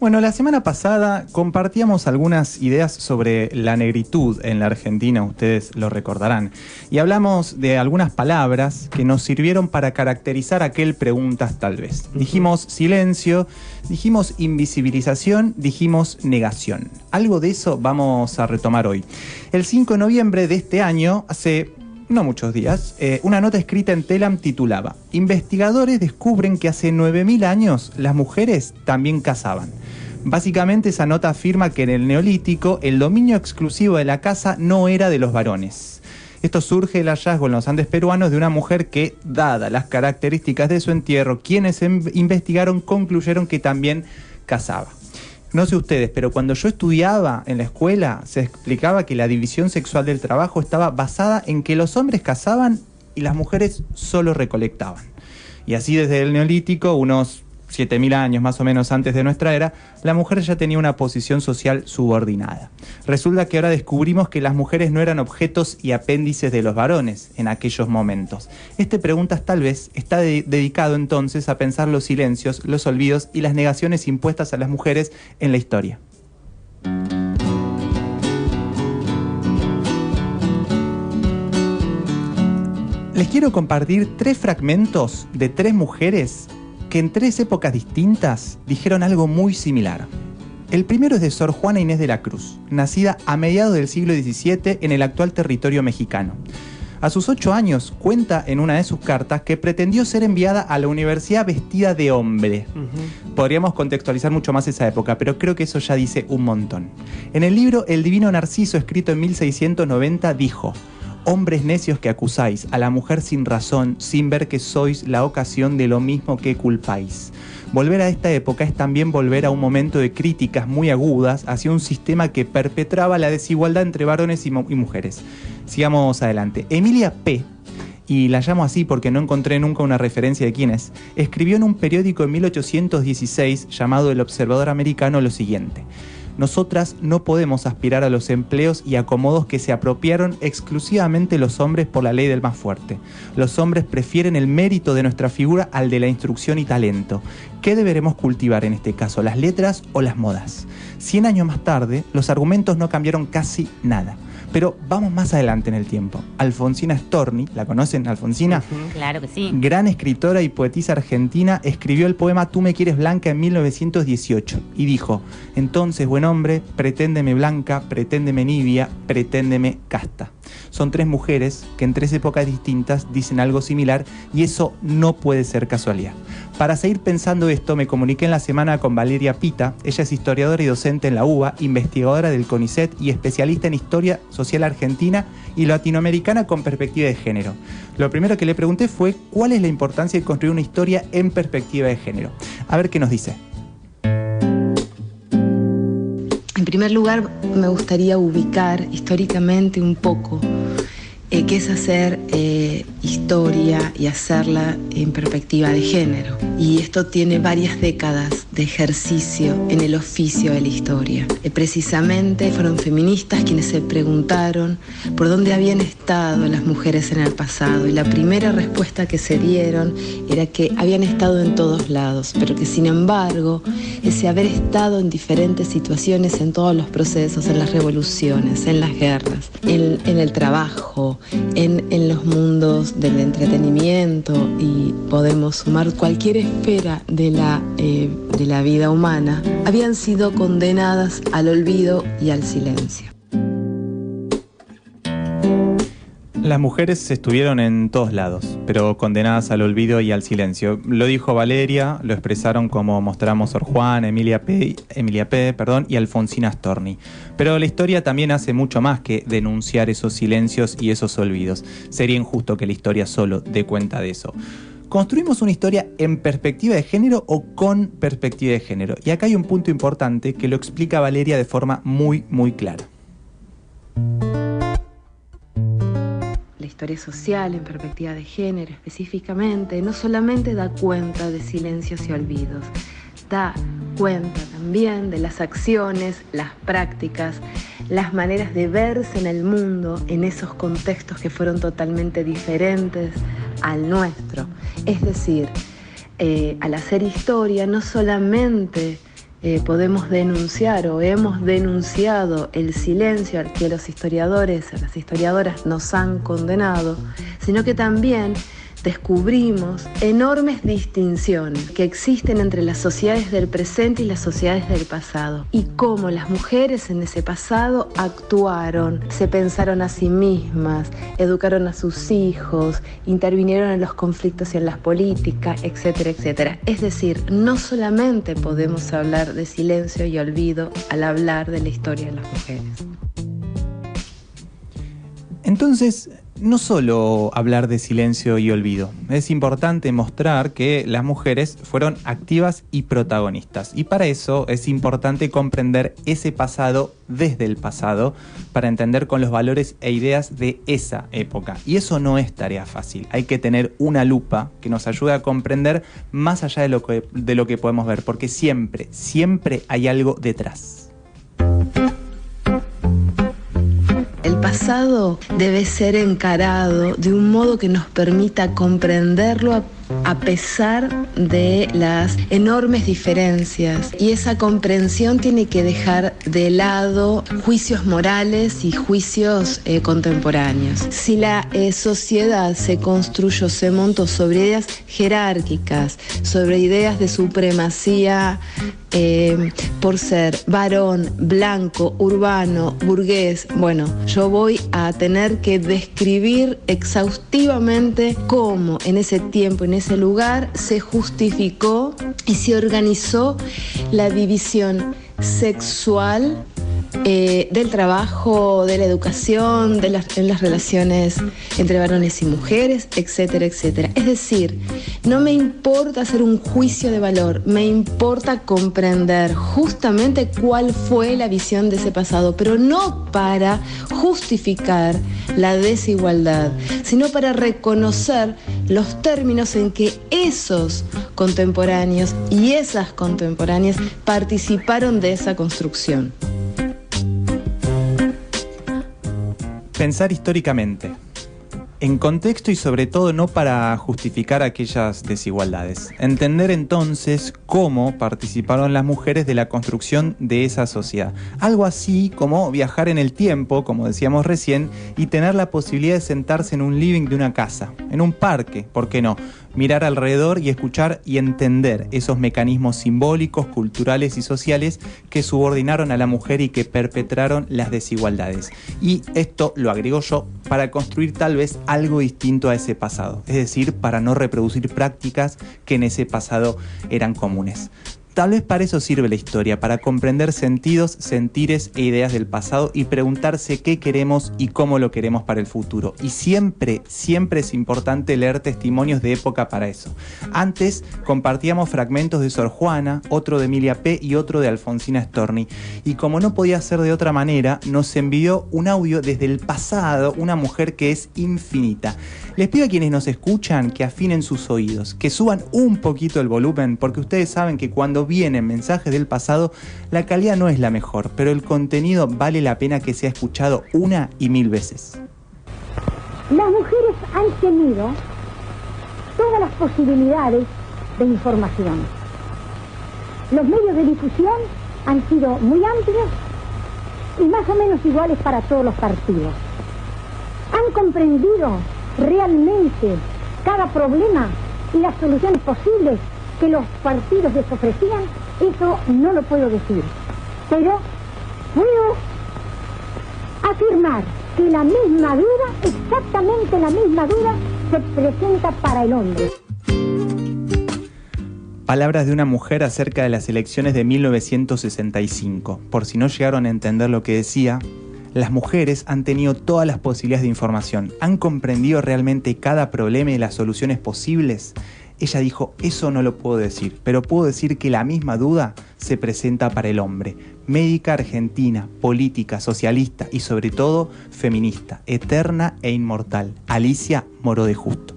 Bueno, la semana pasada compartíamos algunas ideas sobre la negritud en la Argentina, ustedes lo recordarán, y hablamos de algunas palabras que nos sirvieron para caracterizar aquel preguntas tal vez. Dijimos silencio, dijimos invisibilización, dijimos negación. Algo de eso vamos a retomar hoy. El 5 de noviembre de este año, hace no muchos días, una nota escrita en Telam titulaba: investigadores descubren que hace 9.000 años las mujeres también cazaban. Básicamente esa nota afirma que en el Neolítico el dominio exclusivo de la caza no era de los varones. Esto surge del hallazgo en los Andes peruanos de una mujer que, dadas las características de su entierro, quienes investigaron concluyeron que también cazaba. No sé ustedes, pero cuando yo estudiaba en la escuela se explicaba que la división sexual del trabajo estaba basada en que los hombres cazaban y las mujeres solo recolectaban. Y así desde el Neolítico, unos 7.000 años más o menos antes de nuestra era, la mujer ya tenía una posición social subordinada. Resulta que ahora descubrimos que las mujeres no eran objetos y apéndices de los varones en aquellos momentos. Este Preguntas tal vez está dedicado entonces a pensar los silencios, los olvidos y las negaciones impuestas a las mujeres en la historia. Les quiero compartir 3 fragmentos de 3 mujeres que en 3 épocas distintas dijeron algo muy similar. El primero es de Sor Juana Inés de la Cruz, nacida a mediados del siglo XVII en el actual territorio mexicano. A sus 8 años cuenta en una de sus cartas que pretendió ser enviada a la universidad vestida de hombre. Podríamos contextualizar mucho más esa época, pero creo que eso ya dice un montón. En el libro El Divino Narciso, escrito en 1690, dijo: hombres necios que acusáis a la mujer sin razón, sin ver que sois la ocasión de lo mismo que culpáis. Volver a esta época es también volver a un momento de críticas muy agudas hacia un sistema que perpetraba la desigualdad entre varones y mujeres. Sigamos adelante. Emilia P., y la llamo así porque no encontré nunca una referencia de quién es, escribió en un periódico en 1816 llamado El Observador Americano lo siguiente: nosotras no podemos aspirar a los empleos y acomodos que se apropiaron exclusivamente los hombres por la ley del más fuerte. Los hombres prefieren el mérito de nuestra figura al de la instrucción y talento. ¿Qué deberemos cultivar en este caso, las letras o las modas? 100 años más tarde, los argumentos no cambiaron casi nada. Pero vamos más adelante en el tiempo. Alfonsina Storni, ¿la conocen, Alfonsina? Claro que sí. Gran escritora y poetisa argentina, escribió el poema Tú me quieres blanca en 1918 y dijo: entonces, buen hombre, preténdeme blanca, preténdeme nibia, preténdeme casta. Son 3 mujeres que en 3 épocas distintas dicen algo similar y eso no puede ser casualidad. Para seguir pensando esto, me comuniqué en la semana con Valeria Pita. Ella es historiadora y docente en la UBA, investigadora del CONICET y especialista en historia social argentina y latinoamericana con perspectiva de género. Lo primero que le pregunté fue cuál es la importancia de construir una historia en perspectiva de género. A ver qué nos dice. En primer lugar, me gustaría ubicar históricamente un poco qué es hacer historia y hacerla en perspectiva de género. Y esto tiene varias décadas de ejercicio en el oficio de la historia. Precisamente fueron feministas quienes se preguntaron por dónde habían estado las mujeres en el pasado. Y la primera respuesta que se dieron era que habían estado en todos lados, pero que sin embargo, ese haber estado en diferentes situaciones, en todos los procesos, en las revoluciones, en las guerras, en el trabajo, en los mundos del entretenimiento, y podemos sumar cualquier esfera de la vida humana, habían sido condenadas al olvido y al silencio. Las mujeres estuvieron en todos lados, pero condenadas al olvido y al silencio. Lo dijo Valeria, lo expresaron como mostramos Sor Juana, Emilia P., y Alfonsina Storni. Pero la historia también hace mucho más que denunciar esos silencios y esos olvidos. Sería injusto que la historia solo dé cuenta de eso. ¿Construimos una historia en perspectiva de género o con perspectiva de género? Y acá hay un punto importante que lo explica Valeria de forma muy, muy clara. La historia social en perspectiva de género específicamente no solamente da cuenta de silencios y olvidos, da cuenta también de las acciones, las prácticas, las maneras de verse en el mundo en esos contextos que fueron totalmente diferentes al nuestro. Es decir, al hacer historia no solamente podemos denunciar o hemos denunciado el silencio al que los historiadores o las historiadoras nos han condenado, sino que también descubrimos enormes distinciones que existen entre las sociedades del presente y las sociedades del pasado, y cómo las mujeres en ese pasado actuaron, se pensaron a sí mismas, educaron a sus hijos, intervinieron en los conflictos y en las políticas, etcétera, etcétera. Es decir, no solamente podemos hablar de silencio y olvido al hablar de la historia de las mujeres. Entonces, no solo hablar de silencio y olvido, es importante mostrar que las mujeres fueron activas y protagonistas. Y para eso es importante comprender ese pasado desde el pasado, para entender con los valores e ideas de esa época. Y eso no es tarea fácil. Hay que tener una lupa que nos ayude a comprender más allá de lo que podemos ver, porque siempre hay algo detrás. El pasado debe ser encarado de un modo que nos permita comprenderlo a pesar de las enormes diferencias, y esa comprensión tiene que dejar de lado juicios morales y juicios contemporáneos. Si la sociedad se construyó, se montó sobre ideas jerárquicas, sobre ideas de supremacía por ser varón, blanco, urbano, burgués, bueno, yo voy a tener que describir exhaustivamente cómo en ese tiempo, en ese lugar, se justificó y se organizó la división sexual del trabajo, de la educación, en las relaciones entre varones y mujeres, etcétera, etcétera. Es decir, no me importa hacer un juicio de valor, me importa comprender justamente cuál fue la visión de ese pasado, pero no para justificar la desigualdad, sino para reconocer los términos en que esos contemporáneos y esas contemporáneas participaron de esa construcción. Pensar históricamente, en contexto y sobre todo no para justificar aquellas desigualdades. Entender entonces cómo participaron las mujeres de la construcción de esa sociedad. Algo así como viajar en el tiempo, como decíamos recién, y tener la posibilidad de sentarse en un living de una casa, en un parque, ¿por qué no? Mirar alrededor y escuchar y entender esos mecanismos simbólicos, culturales y sociales que subordinaron a la mujer y que perpetraron las desigualdades. Y esto lo agrego yo para construir tal vez algo distinto a ese pasado, es decir, para no reproducir prácticas que en ese pasado eran comunes. Tal vez para eso sirve la historia, para comprender sentidos, sentires e ideas del pasado y preguntarse qué queremos y cómo lo queremos para el futuro. Y siempre es importante leer testimonios de época para eso. Antes compartíamos fragmentos de Sor Juana, otro de Emilia P. y otro de Alfonsina Storni. Y como no podía ser de otra manera, nos envió un audio desde el pasado, una mujer que es infinita. Les pido a quienes nos escuchan que afinen sus oídos, que suban un poquito el volumen, porque ustedes saben que cuando vienen mensajes del pasado, la calidad no es la mejor, pero el contenido vale la pena que sea escuchado 1 y 1000 veces. Las mujeres han tenido todas las posibilidades de información. Los medios de difusión han sido muy amplios y más o menos iguales para todos los partidos. Han comprendido realmente cada problema y las soluciones posibles que los partidos les ofrecían. Eso no lo puedo decir, pero puedo afirmar que la misma duda, exactamente la misma duda, se presenta para el hombre. Palabras de una mujer acerca de las elecciones de 1965. Por si no llegaron a entender lo que decía, las mujeres han tenido todas las posibilidades de información, han comprendido realmente cada problema y las soluciones posibles. Ella dijo, eso no lo puedo decir, pero puedo decir que la misma duda se presenta para el hombre. Médica argentina, política, socialista y sobre todo feminista, eterna e inmortal, Alicia Moró de Justo.